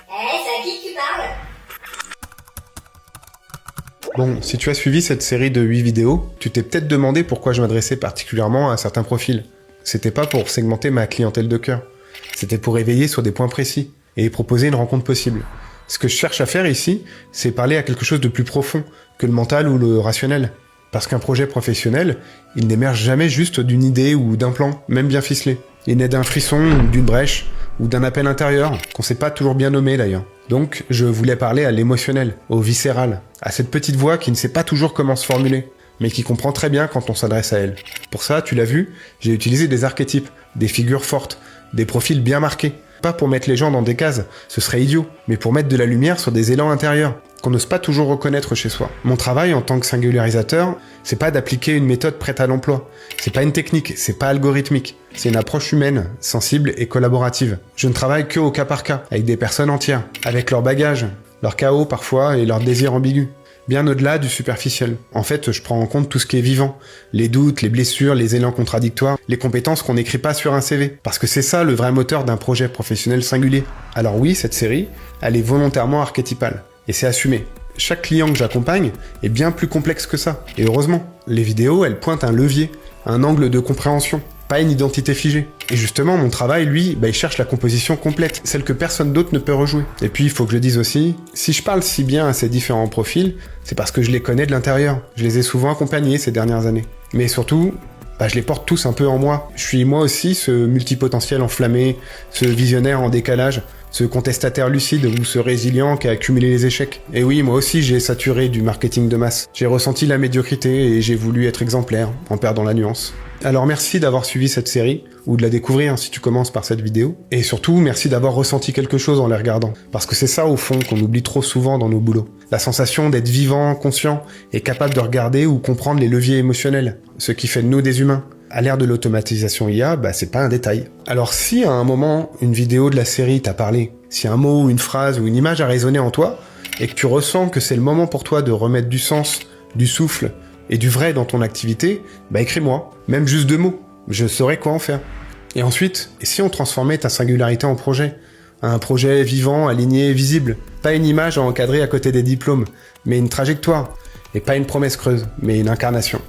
C'est à qui que tu parles? Bon, si tu as suivi cette série de 8 vidéos, tu t'es peut-être demandé pourquoi je m'adressais particulièrement à certains profils. C'était pas pour segmenter ma clientèle de cœur. C'était pour éveiller sur des points précis et proposer une rencontre possible. Ce que je cherche à faire ici, c'est parler à quelque chose de plus profond que le mental ou le rationnel. Parce qu'un projet professionnel, il n'émerge jamais juste d'une idée ou d'un plan, même bien ficelé. Il naît d'un frisson, ou d'une brèche, ou d'un appel intérieur, qu'on sait pas toujours bien nommer d'ailleurs. Donc, je voulais parler à l'émotionnel, au viscéral, à cette petite voix qui ne sait pas toujours comment se formuler, mais qui comprend très bien quand on s'adresse à elle. Pour ça, tu l'as vu, j'ai utilisé des archétypes, des figures fortes, des profils bien marqués. Pas pour mettre les gens dans des cases, ce serait idiot, mais pour mettre de la lumière sur des élans intérieurs, qu'on n'ose pas toujours reconnaître chez soi. Mon travail en tant que singularisateur, c'est pas d'appliquer une méthode prête à l'emploi. C'est pas une technique, c'est pas algorithmique. C'est une approche humaine, sensible et collaborative. Je ne travaille que au cas par cas, avec des personnes entières, avec leurs bagages, leurs chaos parfois et leurs désirs ambigus. Bien au-delà du superficiel. En fait, je prends en compte tout ce qui est vivant. Les doutes, les blessures, les élans contradictoires, les compétences qu'on n'écrit pas sur un CV. Parce que c'est ça le vrai moteur d'un projet professionnel singulier. Alors oui, cette série, elle est volontairement archétypale. Et c'est assumé. Chaque client que j'accompagne est bien plus complexe que ça. Et heureusement, les vidéos, elles pointent un levier, un angle de compréhension, pas une identité figée. Et justement, mon travail, lui, il cherche la composition complète, celle que personne d'autre ne peut rejouer. Et puis, il faut que je dise aussi, si je parle si bien à ces différents profils, c'est parce que je les connais de l'intérieur. Je les ai souvent accompagnés ces dernières années. Mais surtout, je les porte tous un peu en moi. Je suis moi aussi ce multipotentiel enflammé, ce visionnaire en décalage, ce contestataire lucide ou ce résilient qui a accumulé les échecs. Et oui, moi aussi j'ai saturé du marketing de masse. J'ai ressenti la médiocrité et j'ai voulu être exemplaire, en perdant la nuance. Alors merci d'avoir suivi cette série, ou de la découvrir si tu commences par cette vidéo. Et surtout, merci d'avoir ressenti quelque chose en les regardant. Parce que c'est ça au fond qu'on oublie trop souvent dans nos boulots. La sensation d'être vivant, conscient, et capable de regarder ou comprendre les leviers émotionnels, ce qui fait de nous des humains. À l'ère de l'automatisation IA, c'est pas un détail. Alors si à un moment, une vidéo de la série t'a parlé, si un mot, une phrase ou une image a résonné en toi, et que tu ressens que c'est le moment pour toi de remettre du sens, du souffle et du vrai dans ton activité, écris-moi, même juste 2 mots, je saurai quoi en faire. Et ensuite, et si on transformait ta singularité en projet, un projet vivant, aligné, visible, pas une image à encadrer à côté des diplômes, mais une trajectoire, et pas une promesse creuse, mais une incarnation.